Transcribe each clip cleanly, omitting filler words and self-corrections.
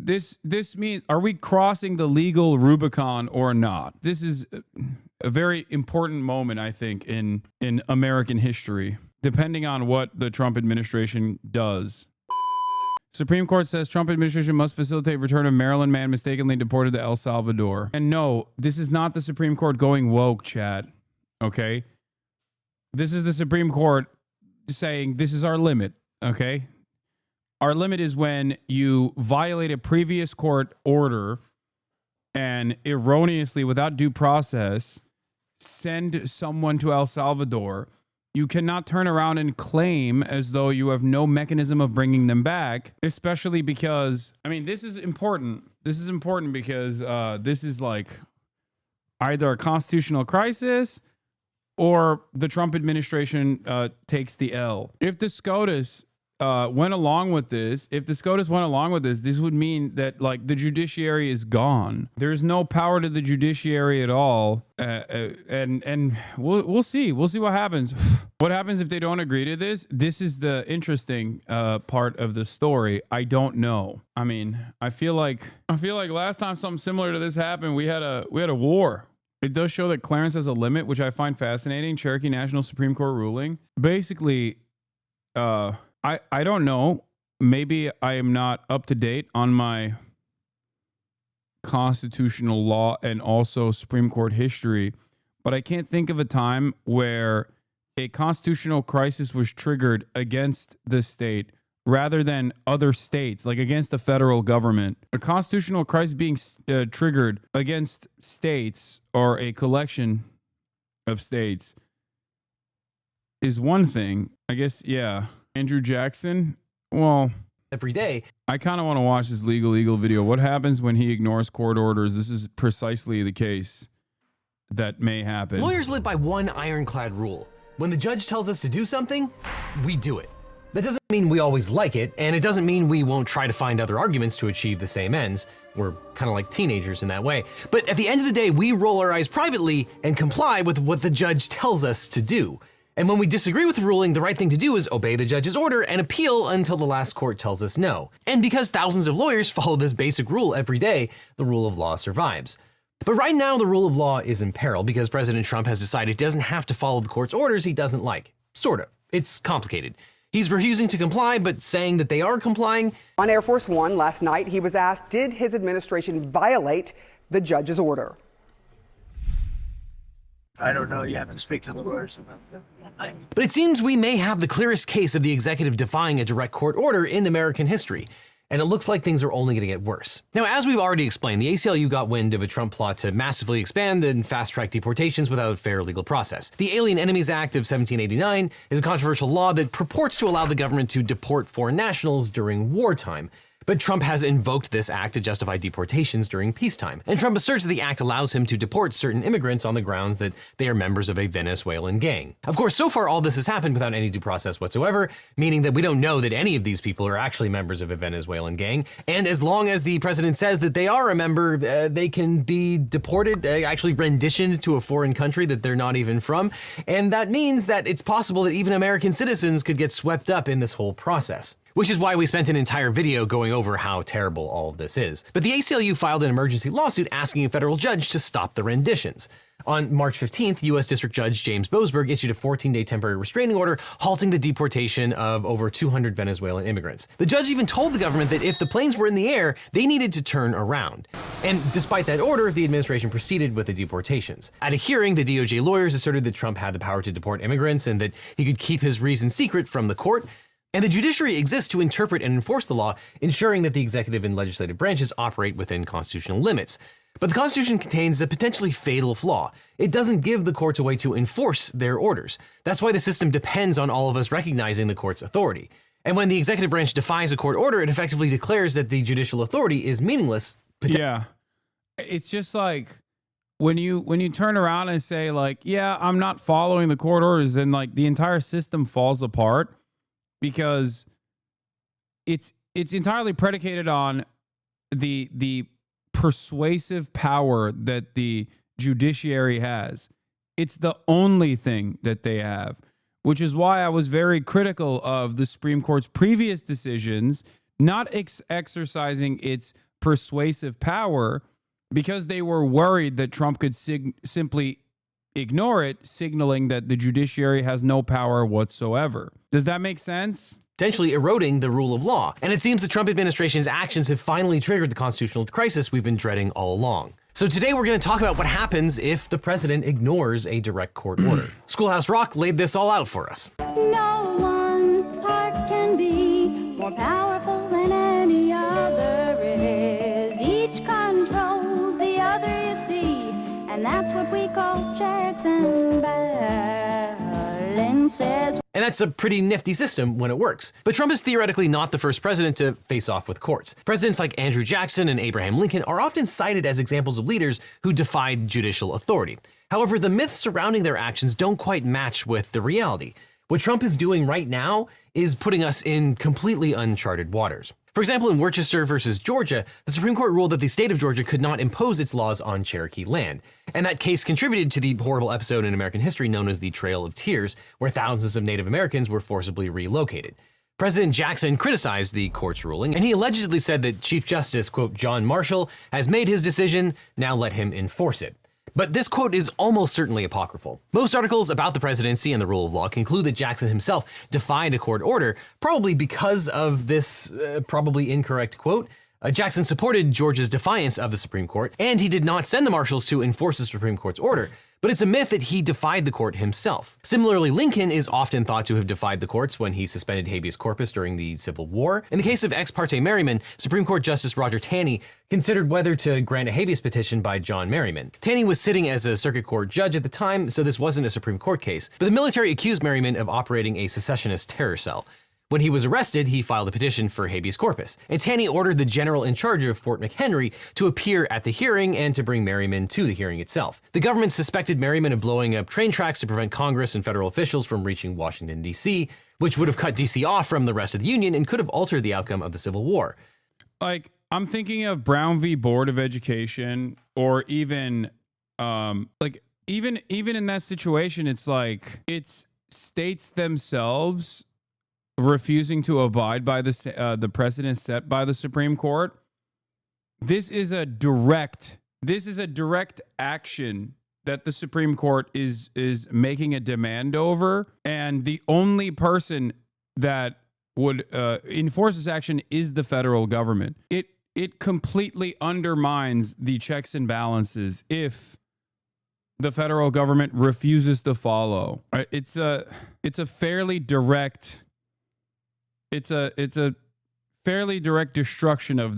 This means, are we crossing the legal Rubicon or not? This is a very important moment, I think, in American history, depending on what the Trump administration does. Supreme Court says Trump administration must facilitate return of Maryland man mistakenly deported to El-Savador. And no, this is not the Supreme Court going woke, chat. Okay? This is the Supreme Court saying this is our limit. Okay? Our limit is when you violate a previous court order and erroneously, without due process, send someone to El Salvador. You cannot turn around and claim as though you have no mechanism of bringing them back, especially because, I mean, this is important. This is important because this is like either a constitutional crisis or the Trump administration takes the L. If the SCOTUS went along with this, this would mean that like the judiciary is gone. There's no power to the judiciary at all. And we'll see. We'll see what happens. What happens if they don't agree to this? This is the interesting part of the story. I don't know. I mean, I feel like last time something similar to this happened, we had a war. It does show that Clarence has a limit, which I find fascinating. Cherokee National Supreme Court ruling. Basically, I don't know. Maybe I am not up to date on my constitutional law and also Supreme Court history, but I can't think of a time where a constitutional crisis was triggered against the state rather than other states, like against the federal government. A constitutional crisis being triggered against states or a collection of states is one thing. I guess, yeah. Andrew Jackson, well, every day. I kind of want to watch this LegalEagle video. What happens when he ignores court orders? This is precisely the case that may happen. Lawyers live by one ironclad rule. When the judge tells us to do something, we do it. That doesn't mean we always like it, and it doesn't mean we won't try to find other arguments to achieve the same ends. We're kind of like teenagers in that way. But at the end of the day, we roll our eyes privately and comply with what the judge tells us to do. And when we disagree with the ruling, the right thing to do is obey the judge's order and appeal until the last court tells us no. And because thousands of lawyers follow this basic rule every day, the rule of law survives. But right now, the rule of law is in peril because President Trump has decided he doesn't have to follow the court's orders he doesn't like. Sort of. It's complicated. He's refusing to comply, but saying that they are complying. On Air Force One last night, he was asked, did his administration violate the judge's order? I don't know. You have to speak to the lawyers about that. But it seems we may have the clearest case of the executive defying a direct court order in American history. And it looks like things are only going to get worse. Now, as we've already explained, the ACLU got wind of a Trump plot to massively expand and fast-track deportations without fair legal process. The Alien Enemies Act of 1789 is a controversial law that purports to allow the government to deport foreign nationals during wartime. But Trump has invoked this act to justify deportations during peacetime. And Trump asserts that the act allows him to deport certain immigrants on the grounds that they are members of a Venezuelan gang. Of course, so far all this has happened without any due process whatsoever, meaning that we don't know that any of these people are actually members of a Venezuelan gang. And as long as the president says that they are a member, they can be deported, actually renditioned to a foreign country that they're not even from. And that means that it's possible that even American citizens could get swept up in this whole process. Which is why we spent an entire video going over how terrible all of this is. But the ACLU filed an emergency lawsuit asking a federal judge to stop the renditions. On March 15th, U.S. District Judge James Boasberg issued a 14-day temporary restraining order halting the deportation of over 200 Venezuelan immigrants. The judge even told the government that if the planes were in the air, they needed to turn around. And despite that order, the administration proceeded with the deportations. At a hearing, the DOJ lawyers asserted that Trump had the power to deport immigrants and that he could keep his reasons secret from the court. And the judiciary exists to interpret and enforce the law, ensuring that the executive and legislative branches operate within constitutional limits. But the Constitution contains a potentially fatal flaw. It doesn't give the courts a way to enforce their orders. That's why the system depends on all of us recognizing the court's authority. And when the executive branch defies a court order, it effectively declares that the judicial authority is meaningless. Yeah. It's just like when you turn around and say like, yeah, I'm not following the court orders, then like the entire system falls apart. Because it's entirely predicated on the persuasive power that the judiciary has. It's the only thing that they have, which is why I was very critical of the Supreme Court's previous decisions, not exercising its persuasive power because they were worried that Trump could simply ignore it, signaling that the judiciary has no power whatsoever. Does that make sense? Potentially eroding the rule of law. And it seems the Trump administration's actions have finally triggered the constitutional crisis we've been dreading all along. So today we're going to talk about what happens if the president ignores a direct court order. Schoolhouse Rock laid this all out for us. No one part can be more powerful than any other is. Each controls the other, you see, and that's what we call checks and balances. And that's a pretty nifty system when it works. But Trump is theoretically not the first president to face off with courts. Presidents like Andrew Jackson and Abraham Lincoln are often cited as examples of leaders who defied judicial authority. However, the myths surrounding their actions don't quite match with the reality. What Trump is doing right now is putting us in completely uncharted waters. For example, in Worcester versus Georgia, the Supreme Court ruled that the state of Georgia could not impose its laws on Cherokee land. And that case contributed to the horrible episode in American history known as the Trail of Tears, where thousands of Native Americans were forcibly relocated. President Jackson criticized the court's ruling, and he allegedly said that Chief Justice, quote, John Marshall has made his decision, now let him enforce it. But this quote is almost certainly apocryphal. Most articles about the presidency and the rule of law conclude that Jackson himself defied a court order, probably because of this probably incorrect quote. Jackson supported Georgia's defiance of the Supreme Court, and he did not send the marshals to enforce the Supreme Court's order. But it's a myth that he defied the court himself. Similarly, Lincoln is often thought to have defied the courts when he suspended habeas corpus during the Civil War. In the case of ex parte Maryman, Supreme Court Justice Roger Taney considered whether to grant a habeas petition by John Maryman. Taney was sitting as a circuit court judge at the time, so this wasn't a Supreme Court case. But the military accused Maryman of operating a secessionist terror cell. When he was arrested, he filed a petition for habeas corpus, and Taney ordered the general in charge of Fort McHenry to appear at the hearing and to bring Maryman to the hearing itself. The government suspected Maryman of blowing up train tracks to prevent Congress and federal officials from reaching Washington, D.C., which would have cut D.C. off from the rest of the Union and could have altered the outcome of the Civil War. Like, I'm thinking of Brown v. Board of Education, or even, even in that situation, it's like, it's states themselves refusing to abide by the precedent set by the Supreme Court. This is a direct action that the Supreme Court is making a demand over, and the only person that would enforce this action is the federal government. It completely undermines the checks and balances if the federal government refuses to follow. It's a fairly direct. It's a fairly direct destruction of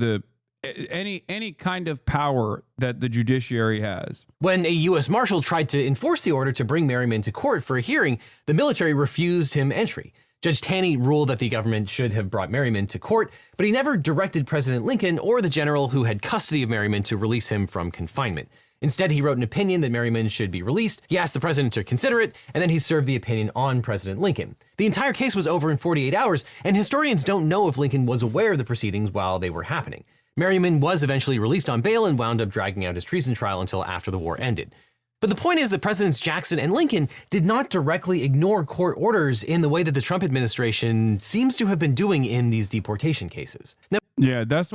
any kind of power that the judiciary has. When a U.S. Marshal tried to enforce the order to bring Maryman to court for a hearing, the military refused him entry. Judge Taney ruled that the government should have brought Maryman to court, but he never directed President Lincoln or the general who had custody of Maryman to release him from confinement. Instead, he wrote an opinion that Maryman should be released. He asked the president to consider it, and then he served the opinion on President Lincoln. The entire case was over in 48 hours, and historians don't know if Lincoln was aware of the proceedings while they were happening. Maryman was eventually released on bail and wound up dragging out his treason trial until after the war ended. But the point is that Presidents Jackson and Lincoln did not directly ignore court orders in the way that the Trump administration seems to have been doing in these deportation cases. Now, yeah, this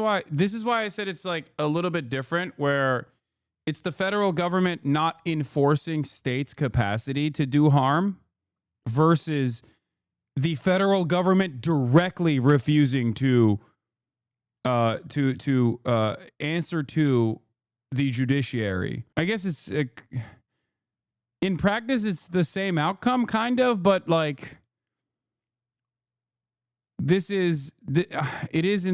is why I said it's like a little bit different, where it's the federal government not enforcing states' capacity to do harm versus the federal government directly refusing to answer to the judiciary. I guess it's in practice it's the same outcome, kind of, but like it is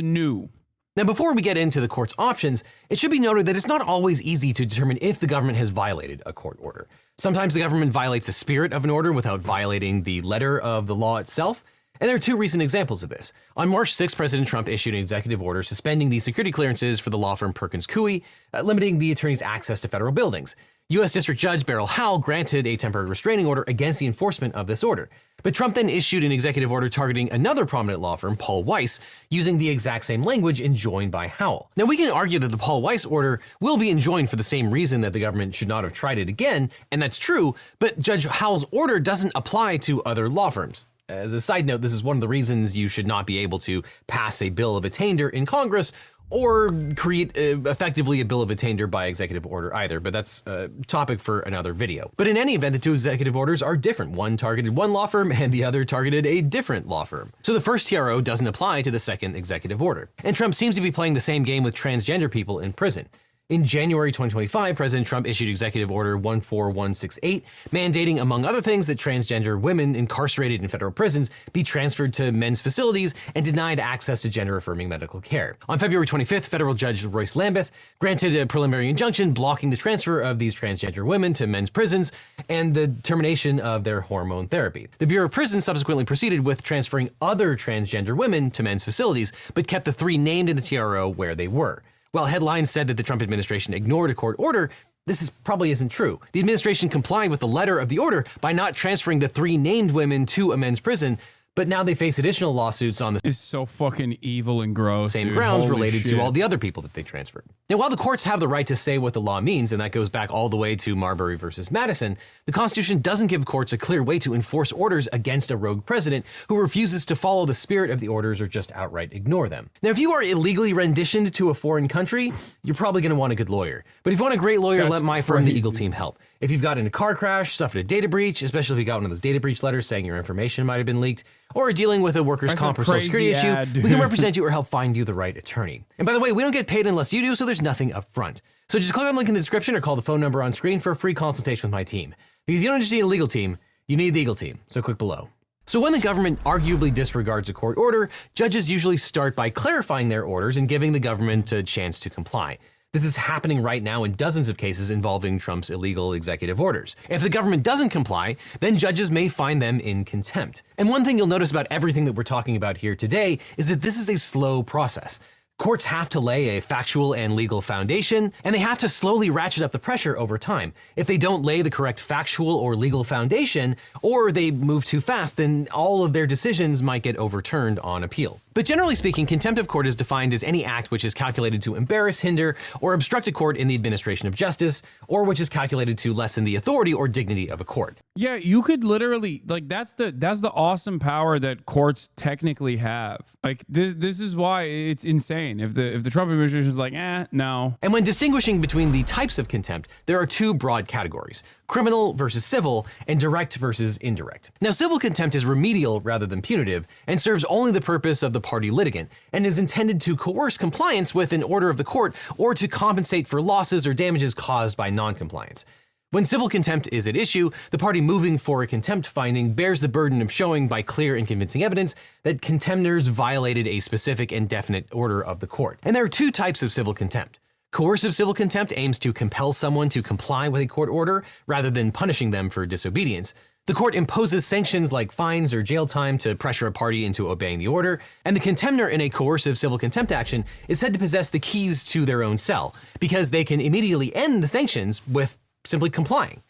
new. Now, before we get into the court's options, it should be noted that it's not always easy to determine if the government has violated a court order. Sometimes the government violates the spirit of an order without violating the letter of the law itself. And there are two recent examples of this. On March 6, President Trump issued an executive order suspending the security clearances for the law firm Perkins Coie, limiting the attorney's access to federal buildings. U.S. District Judge Beryl Howell granted a temporary restraining order against the enforcement of this order. But Trump then issued an executive order targeting another prominent law firm, Paul Weiss, using the exact same language enjoined by Howell. Now, we can argue that the Paul Weiss order will be enjoined for the same reason that the government should not have tried it again, and that's true, but Judge Howell's order doesn't apply to other law firms. As a side note, this is one of the reasons you should not be able to pass a bill of attainder in Congress or create effectively a bill of attainder by executive order either, but that's a topic for another video. But in any event, the two executive orders are different. One targeted one law firm and the other targeted a different law firm. So the first TRO doesn't apply to the second executive order. And Trump seems to be playing the same game with transgender people in prison. In January 2025, President Trump issued Executive Order 14168, mandating, among other things, that transgender women incarcerated in federal prisons be transferred to men's facilities and denied access to gender-affirming medical care. On February 25th, federal judge Royce Lambeth granted a preliminary injunction blocking the transfer of these transgender women to men's prisons and the termination of their hormone therapy. The Bureau of Prisons subsequently proceeded with transferring other transgender women to men's facilities, but kept the three named in the TRO where they were. While headlines said that the Trump administration ignored a court order, this probably isn't true. The administration complied with the letter of the order by not transferring the three named women to a men's prison, but now they face additional lawsuits on the It's so fucking evil and gross. same dude. grounds Holy related shit. to all the other people that they transferred. Now, while the courts have the right to say what the law means, and that goes back all the way to Marbury versus Madison, the Constitution doesn't give courts a clear way to enforce orders against a rogue president who refuses to follow the spirit of the orders or just outright ignore them. Now, if you are illegally renditioned to a foreign country, you're probably going to want a good lawyer. But if you want a great lawyer, That's let my firm, the crazy. Eagle Team, help. If you've gotten in a car crash, suffered a data breach, especially if you got one of those data breach letters saying your information might have been leaked, or are dealing with a workers' That's comp a or social security crazy issue, ad, we can dude. represent you or help find you the right attorney. And by the way, we don't get paid unless you do, so there's nothing up front. So just click on the link in the description or call the phone number on screen for a free consultation with my team. Because you don't just need a legal team, you need the Eagle Team, so click below. So when the government arguably disregards a court order, judges usually start by clarifying their orders and giving the government a chance to comply. This is happening right now in dozens of cases involving Trump's illegal executive orders. If the government doesn't comply, then judges may find them in contempt. And one thing you'll notice about everything that we're talking about here today is that this is a slow process. Courts have to lay a factual and legal foundation, and they have to slowly ratchet up the pressure over time. If they don't lay the correct factual or legal foundation, or they move too fast, then all of their decisions might get overturned on appeal. But generally speaking, contempt of court is defined as any act which is calculated to embarrass, hinder, or obstruct a court in the administration of justice, or which is calculated to lessen the authority or dignity of a court. Yeah, you could literally like that's the awesome power that courts technically have. Like this is why it's insane. If the Trump administration is like, no. And when distinguishing between the types of contempt, there are two broad categories: criminal versus civil, and direct versus indirect. Now, civil contempt is remedial rather than punitive, and serves only the purpose of the party litigant, and is intended to coerce compliance with an order of the court or to compensate for losses or damages caused by non-compliance. When civil contempt is at issue, the party moving for a contempt finding bears the burden of showing by clear and convincing evidence that contemptors violated a specific and definite order of the court. And there are two types of civil contempt. Coercive civil contempt aims to compel someone to comply with a court order rather than punishing them for disobedience. The court imposes sanctions like fines or jail time to pressure a party into obeying the order, and the contemptor in a coercive civil contempt action is said to possess the keys to their own cell, because they can immediately end the sanctions with simply complying.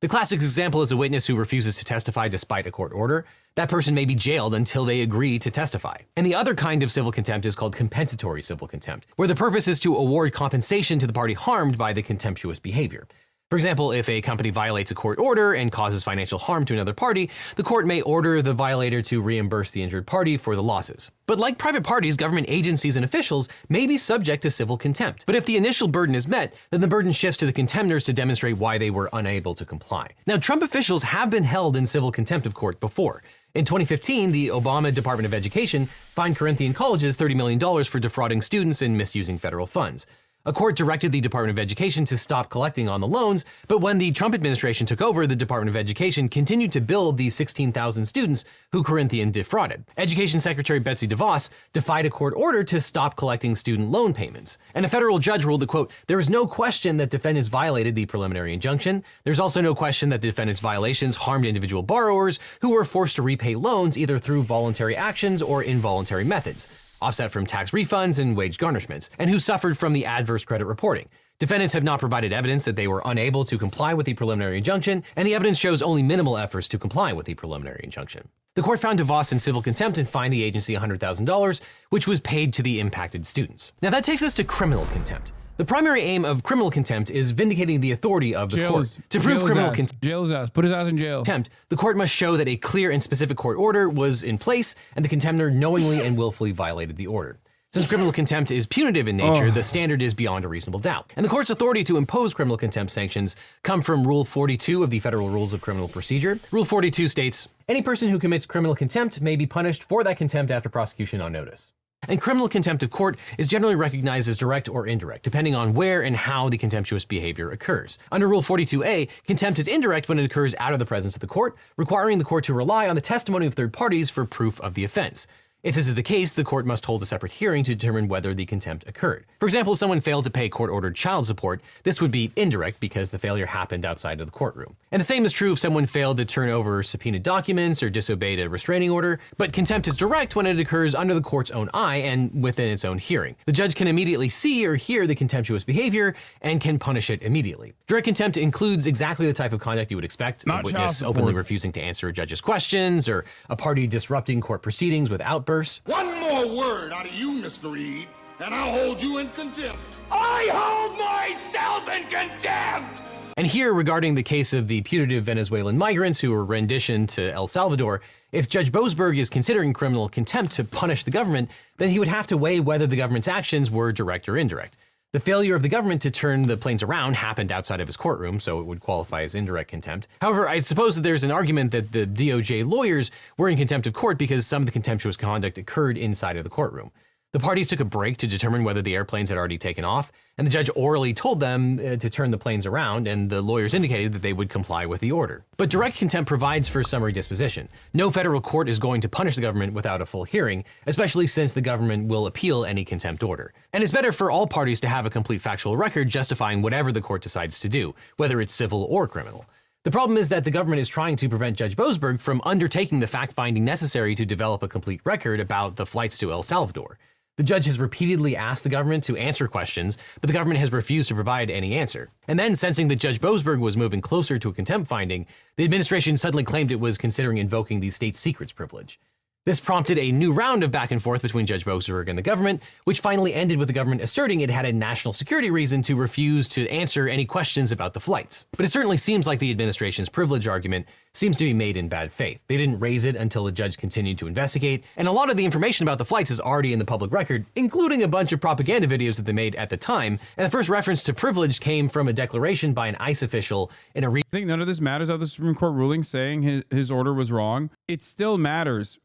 The classic example is a witness who refuses to testify despite a court order. That person may be jailed until they agree to testify. And the other kind of civil contempt is called compensatory civil contempt, where the purpose is to award compensation to the party harmed by the contemptuous behavior. For example, if a company violates a court order and causes financial harm to another party, the court may order the violator to reimburse the injured party for the losses. But like private parties, government agencies and officials may be subject to civil contempt. But if the initial burden is met, then the burden shifts to the contemptors to demonstrate why they were unable to comply. Now, Trump officials have been held in civil contempt of court before. In 2015, the Obama Department of Education fined Corinthian colleges $30 million for defrauding students and misusing federal funds. A court directed the Department of Education to stop collecting on the loans, but when the Trump administration took over, the Department of Education continued to bill the 16,000 students who Corinthian defrauded. Education Secretary Betsy DeVos defied a court order to stop collecting student loan payments. And a federal judge ruled that, quote, "There is no question that defendants violated the preliminary injunction. There's also no question that the defendants' violations harmed individual borrowers who were forced to repay loans either through voluntary actions or involuntary methods, offset from tax refunds and wage garnishments, and who suffered from the adverse credit reporting. Defendants have not provided evidence that they were unable to comply with the preliminary injunction, and the evidence shows only minimal efforts to comply with the preliminary injunction." The court found DeVos in civil contempt and fined the agency $100,000, which was paid to the impacted students. Now that takes us to criminal contempt. The primary aim of criminal contempt is vindicating the authority of the court. To prove criminal contempt, jail his ass. Put his ass in jail. The court must show that a clear and specific court order was in place and the contemptor knowingly and willfully violated the order. Since criminal contempt is punitive in nature, the standard is beyond a reasonable doubt. And the court's authority to impose criminal contempt sanctions come from Rule 42 of the Federal Rules of Criminal Procedure. Rule 42 states, any person who commits criminal contempt may be punished for that contempt after prosecution on notice. And criminal contempt of court is generally recognized as direct or indirect, depending on where and how the contemptuous behavior occurs. Under Rule 42A, contempt is indirect when it occurs out of the presence of the court, requiring the court to rely on the testimony of third parties for proof of the offense. If this is the case, the court must hold a separate hearing to determine whether the contempt occurred. For example, if someone failed to pay court-ordered child support, this would be indirect because the failure happened outside of the courtroom. And the same is true if someone failed to turn over subpoenaed documents or disobeyed a restraining order, but contempt is direct when it occurs under the court's own eye and within its own hearing. The judge can immediately see or hear the contemptuous behavior and can punish it immediately. Direct contempt includes exactly the type of conduct you would expect, a witness openly refusing to answer a judge's questions, or a party disrupting court proceedings with outbursts. One more word out of you, Mr. Reed, and I'll hold you in contempt. I hold myself in contempt! And here, regarding the case of the putative Venezuelan migrants who were renditioned to El-Savador, if Judge Boasberg is considering criminal contempt to punish the government, then he would have to weigh whether the government's actions were direct or indirect. The failure of the government to turn the planes around happened outside of his courtroom, so it would qualify as indirect contempt. However, I suppose that there's an argument that the DOJ lawyers were in contempt of court because some of the contemptuous conduct occurred inside of the courtroom. The parties took a break to determine whether the airplanes had already taken off, and the judge orally told them to turn the planes around, and the lawyers indicated that they would comply with the order. But direct contempt provides for summary disposition. No federal court is going to punish the government without a full hearing, especially since the government will appeal any contempt order. And it's better for all parties to have a complete factual record justifying whatever the court decides to do, whether it's civil or criminal. The problem is that the government is trying to prevent Judge Boasberg from undertaking the fact-finding necessary to develop a complete record about the flights to El Salvador. The judge has repeatedly asked the government to answer questions, but the government has refused to provide any answer. And then, sensing that Judge Boasberg was moving closer to a contempt finding, the administration suddenly claimed it was considering invoking the state secrets privilege. This prompted a new round of back and forth between Judge Boasberg and the government, which finally ended with the government asserting it had a national security reason to refuse to answer any questions about the flights. But it certainly seems like the administration's privilege argument seems to be made in bad faith. They didn't raise it until the judge continued to investigate, and a lot of the information about the flights is already in the public record, including a bunch of propaganda videos that they made at the time, and the first reference to privilege came from a declaration by an ICE official in a I think none of this matters of the Supreme Court ruling saying his order was wrong. It still matters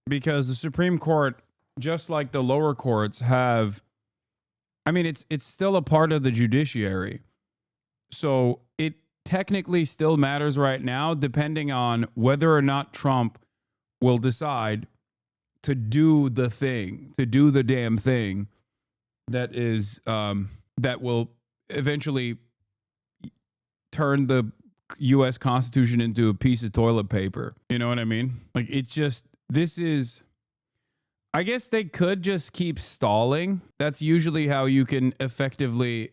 because the Supreme Court, just like the lower courts, have, I mean, it's still a part of the judiciary. So it technically still matters right now, depending on whether or not Trump will decide to do the thing, to do the damn thing that is, that will eventually turn the U.S. Constitution into a piece of toilet paper. You know what I mean? Like, it just, this is, I guess they could just keep stalling. That's usually how you can effectively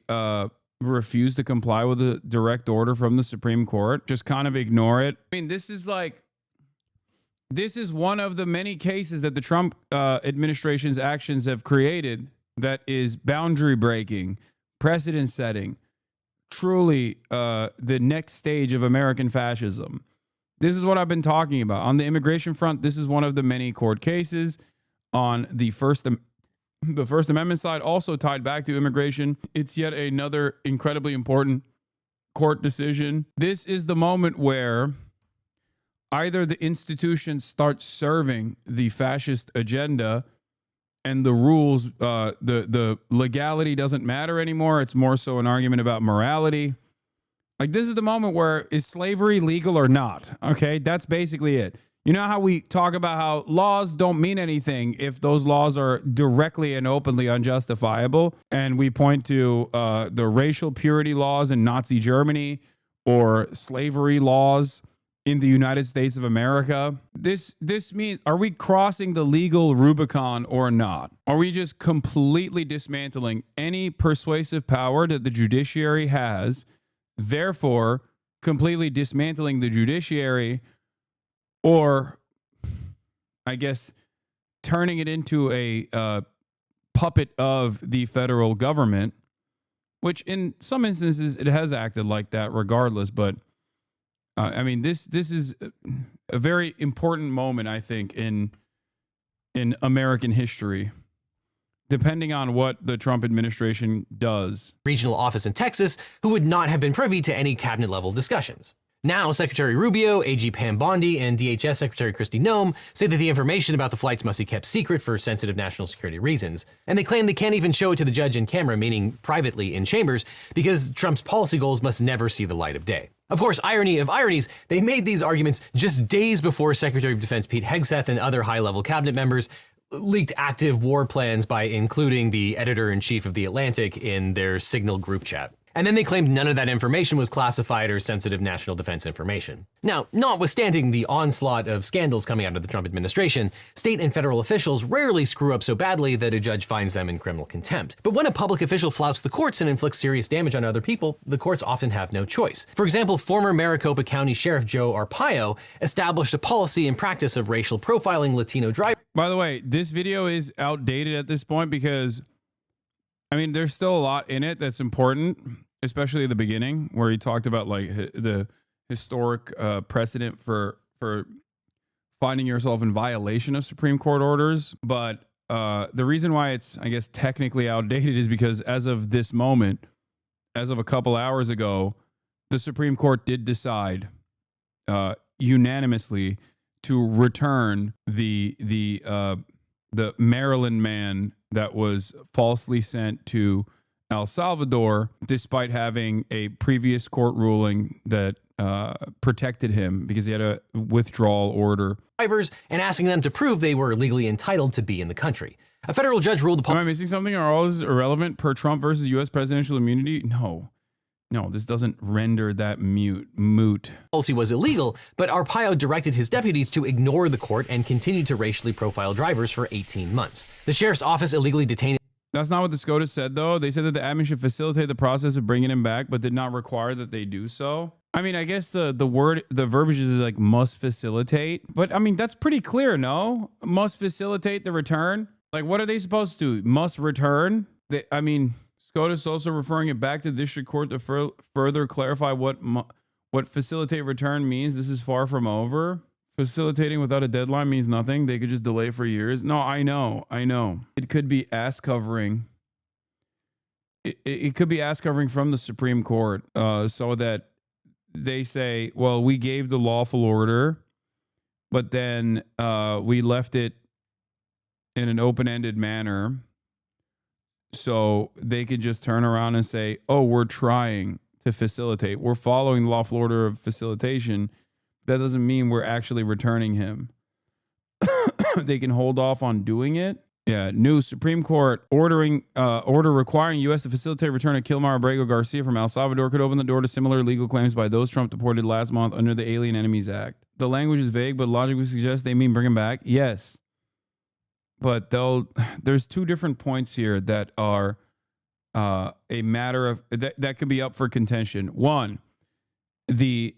refuse to comply with a direct order from the Supreme Court. Just kind of ignore it. I mean, this is one of the many cases that the Trump administration's actions have created that is boundary breaking, precedent setting, truly the next stage of American fascism. This is what I've been talking about. On the immigration front, this is one of the many court cases. On the First Amendment side, also tied back to immigration, it's yet another incredibly important court decision. This is the moment where either the institution starts serving the fascist agenda and the rules, the legality doesn't matter anymore. It's more so an argument about morality. Like, this is the moment where, is slavery legal or not? Okay, that's basically it. You know how we talk about how laws don't mean anything if those laws are directly and openly unjustifiable, and we point to the racial purity laws in Nazi Germany or slavery laws in the United States of America. This means, are we crossing the legal Rubicon or not? Are we just completely dismantling any persuasive power that the judiciary has, therefore completely dismantling the judiciary, or I guess turning it into a puppet of the federal government which in some instances it has acted like that regardless. But I mean, this is a very important moment, I think, in American history, depending on what the Trump administration does. Regional office in Texas, who would not have been privy to any cabinet level discussions. Now, Secretary Rubio, AG Pam Bondi, and DHS Secretary Kristi Noem say that the information about the flights must be kept secret for sensitive national security reasons. And they claim they can't even show it to the judge in camera, meaning privately in chambers, because Trump's policy goals must never see the light of day. Of course, irony of ironies, they made these arguments just days before Secretary of Defense Pete Hegseth and other high-level cabinet members leaked active war plans by including the editor-in-chief of The Atlantic in their Signal group chat. And then they claimed none of that information was classified or sensitive national defense information. Now, notwithstanding the onslaught of scandals coming out of the Trump administration, state and federal officials rarely screw up so badly that a judge finds them in criminal contempt. But when a public official flouts the courts and inflicts serious damage on other people, the courts often have no choice. For example, former Maricopa County Sheriff Joe Arpaio established a policy and practice of racial profiling Latino drivers. By the way, this video is outdated at this point because, I mean, there's still a lot in it that's important, especially at the beginning where he talked about like the historic precedent for finding yourself in violation of Supreme Court orders. But the reason why it's, I guess, technically outdated is because as of this moment, as of a couple hours ago, the Supreme Court did decide unanimously to return the Maryland man that was falsely sent to El-Savador, despite having a previous court ruling that protected him because he had a withdrawal order. And asking them to prove they were legally entitled to be in the country. A federal judge ruled the Am I missing something? Are all this irrelevant per Trump versus U.S. presidential immunity? No, this doesn't render that moot. Policy was illegal, but Arpaio directed his deputies to ignore the court and continue to racially profile drivers for 18 months. The sheriff's office illegally detained. That's not what the SCOTUS said, though. They said that the admin should facilitate the process of bringing him back, but did not require that they do so. I mean, I guess the verbiage is like must facilitate, but I mean, that's pretty clear, no? Must facilitate the return. Like, what are they supposed to do? Must return? I mean, SCOTUS also referring it back to the district court to further clarify what facilitate return means. This is far from over. Facilitating without a deadline means nothing. They could just delay for years. No, I know. It could be ass covering. It could be ass covering from the Supreme Court so that they say, well, we gave the lawful order, but then we left it in an open-ended manner. So they could just turn around and say, oh, we're trying to facilitate. We're following the lawful order of facilitation. That doesn't mean we're actually returning him. They can hold off on doing it. Yeah, new Supreme Court order requiring U.S. to facilitate return of Kilmar Abrego Garcia from El Salvador could open the door to similar legal claims by those Trump deported last month under the Alien Enemies Act. The language is vague, but logic would suggest they mean bring him back. Yes. But there's two different points here that are a matter of that could be up for contention. One, the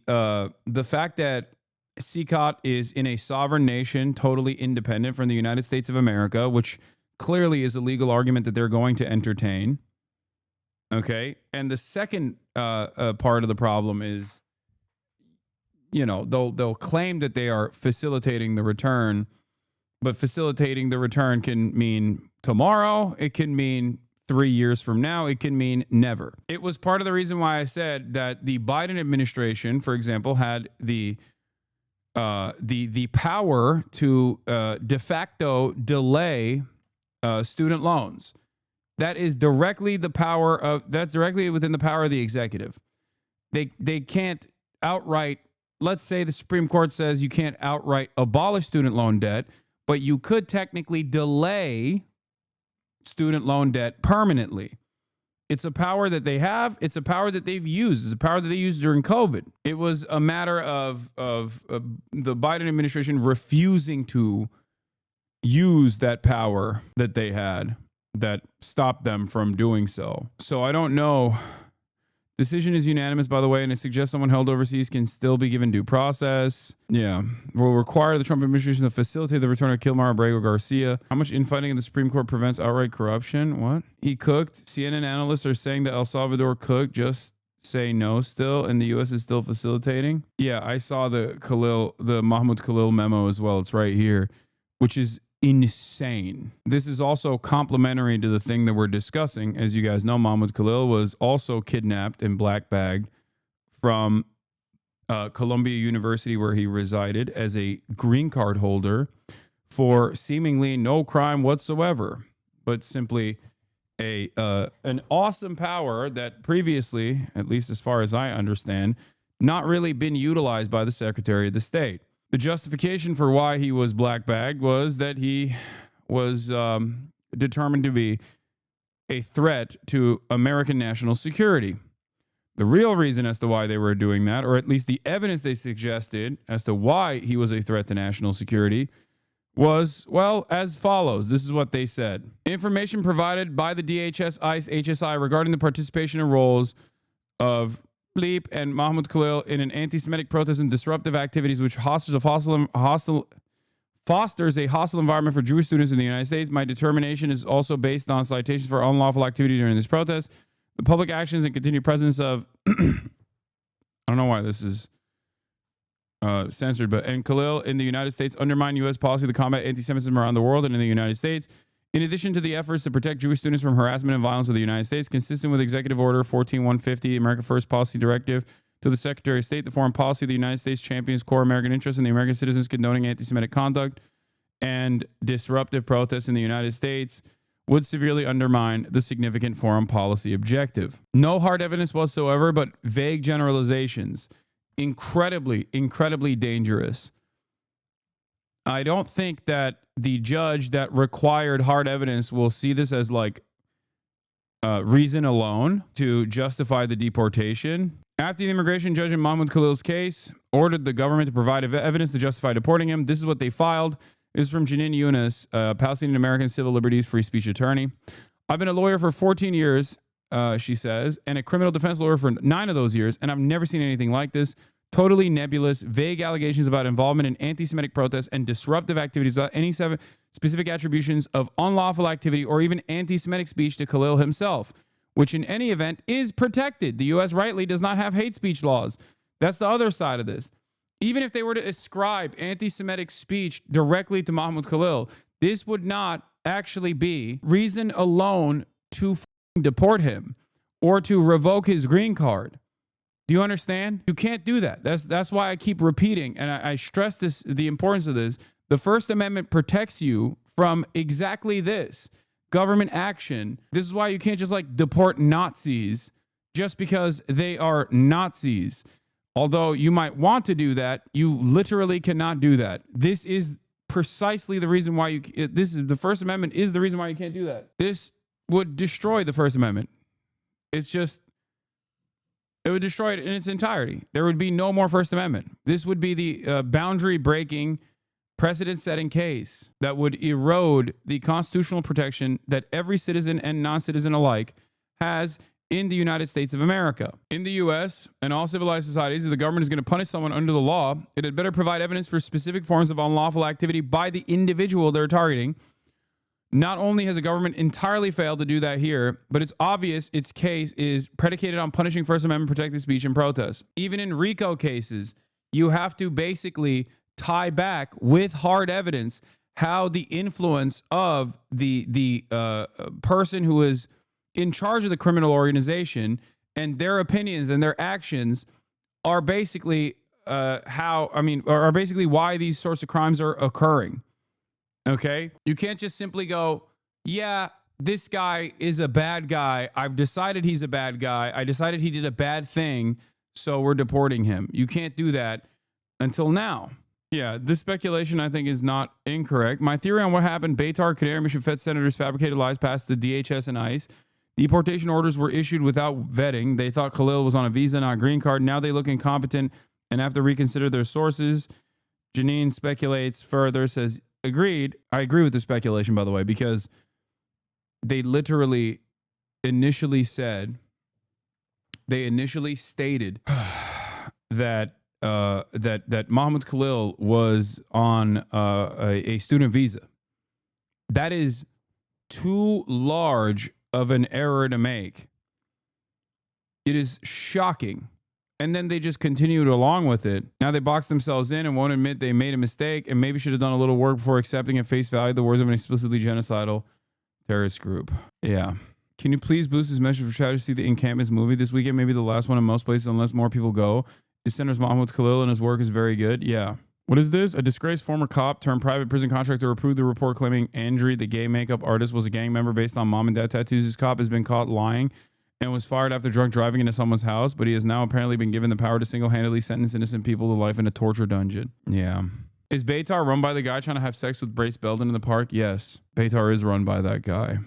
fact that CCOT is in a sovereign nation, totally independent from the United States of America, which clearly is a legal argument that they're going to entertain. Okay. And the second part of the problem is, you know, they'll claim that they are facilitating the return, but facilitating the return can mean tomorrow. It can mean 3 years from now. It can mean never. It was part of the reason why I said that the Biden administration, for example, had the power to de facto delay student loans. That is directly that's directly within the power of the executive. They can't outright, let's say the Supreme Court says you can't outright abolish student loan debt, but you could technically delay student loan debt permanently. It's a power that they have. It's a power that they've used. It's a power that they used during COVID. It was a matter of the Biden administration refusing to use that power that they had that stopped them from doing so. So I don't know. Decision is unanimous, by the way, and it suggests someone held overseas can still be given due process. Yeah. Will require the Trump administration to facilitate the return of Kilmar Abrego Garcia. How much infighting in the Supreme Court prevents outright corruption? What? He cooked. CNN analysts are saying that El-Savador cooked. Just say no still, and the U.S. is still facilitating. Yeah, I saw the Mahmoud Khalil memo as well. It's right here, which is insane. This is also complementary to the thing that we're discussing. As you guys know, Mahmoud Khalil was also kidnapped and black bagged from Columbia University, where he resided, as a green card holder for seemingly no crime whatsoever, but simply an awesome power that previously, at least as far as I understand, not really been utilized by the Secretary of the State. The justification for why he was black bagged was that he was determined to be a threat to American national security. The real reason as to why they were doing that, or at least the evidence they suggested as to why he was a threat to national security, was, well, as follows. This is what they said. Information provided by the DHS, ICE, HSI regarding the participation and roles of Bleep and Mahmoud Khalil in an anti-Semitic protest and disruptive activities which fosters a hostile environment for Jewish students in the United States. My determination is also based on citations for unlawful activity during this protest. The public actions and continued presence of I don't know why this is censored, but and Khalil in the United States undermine U.S. policy to combat anti-Semitism around the world and in the United States. In addition to the efforts to protect Jewish students from harassment and violence of the United States, consistent with Executive Order 14150, America First Policy Directive to the Secretary of State, the foreign policy of the United States champions core American interests and the American citizens condoning anti-Semitic conduct and disruptive protests in the United States would severely undermine the significant foreign policy objective. No hard evidence whatsoever, but vague generalizations. Incredibly, incredibly dangerous. I don't think that the judge that required hard evidence will see this as like reason alone to justify the deportation. After the immigration judge in Mahmoud Khalil's case ordered the government to provide evidence to justify deporting him, this is what they filed. This is from Janine Yunus, Palestinian American civil liberties free speech attorney. I've been a lawyer for 14 years, she says, and a criminal defense lawyer for 9 of those years, and I've never seen anything like this. Totally nebulous, vague allegations about involvement in anti-Semitic protests and disruptive activities without any specific attributions of unlawful activity or even anti-Semitic speech to Khalil himself, which in any event is protected. The U.S. rightly does not have hate speech laws. That's the other side of this. Even if they were to ascribe anti-Semitic speech directly to Mahmoud Khalil, this would not actually be reason alone to deport him or to revoke his green card. Do you understand? You can't do that. That's why I keep repeating, and I stress this, the importance of this. The First Amendment protects you from exactly this, government action. This is why you can't just like deport Nazis just because they are Nazis. Although you might want to do that, you literally cannot do that. This is precisely the reason why the First Amendment is the reason why you can't do that. This would destroy the First Amendment. It would destroy it in its entirety. There would be no more First Amendment. This would be the boundary-breaking, precedent-setting case that would erode the constitutional protection that every citizen and non-citizen alike has in the United States of America. In the U.S. and all civilized societies, if the government is going to punish someone under the law, it had better provide evidence for specific forms of unlawful activity by the individual they're targeting. Not only has the government entirely failed to do that here, but it's obvious its case is predicated on punishing First Amendment protected speech and protest. Even in RICO cases, you have to basically tie back with hard evidence how the influence of the person who is in charge of the criminal organization and their opinions and their actions are basically are basically why these sorts of crimes are occurring. Okay? You can't just simply go, yeah, this guy is a bad guy. I've decided he's a bad guy. I decided he did a bad thing, so we're deporting him. You can't do that until now. Yeah, this speculation, I think, is not incorrect. My theory on what happened, Baytar, Canary Mission Fed senators fabricated lies past the DHS and ICE. Deportation orders were issued without vetting. They thought Khalil was on a visa, not a green card. Now they look incompetent and have to reconsider their sources. Janine speculates further, says, agreed. I agree with the speculation, by the way, because they literally initially said they initially stated that that Mohammed Khalil was on a student visa. That is too large of an error to make. It is shocking. And then they just continued along with it. Now they box themselves in and won't admit they made a mistake and maybe should have done a little work before accepting at face value the words of an explicitly genocidal terrorist group. Yeah. Can you please boost this message for Chad to see the Encampments movie this weekend? Maybe the last one in most places unless more people go. His center's Mohammed Khalil and his work is very good. Yeah. What is this? A disgraced former cop turned private prison contractor approved the report claiming Andrew, the gay makeup artist, was a gang member based on mom and dad tattoos. This cop has been caught lying and was fired after drunk driving into someone's house, but he has now apparently been given the power to single-handedly sentence innocent people to life in a torture dungeon. Yeah. Is Beitar run by the guy trying to have sex with Brace Belden in the park? Yes. Beitar is run by that guy.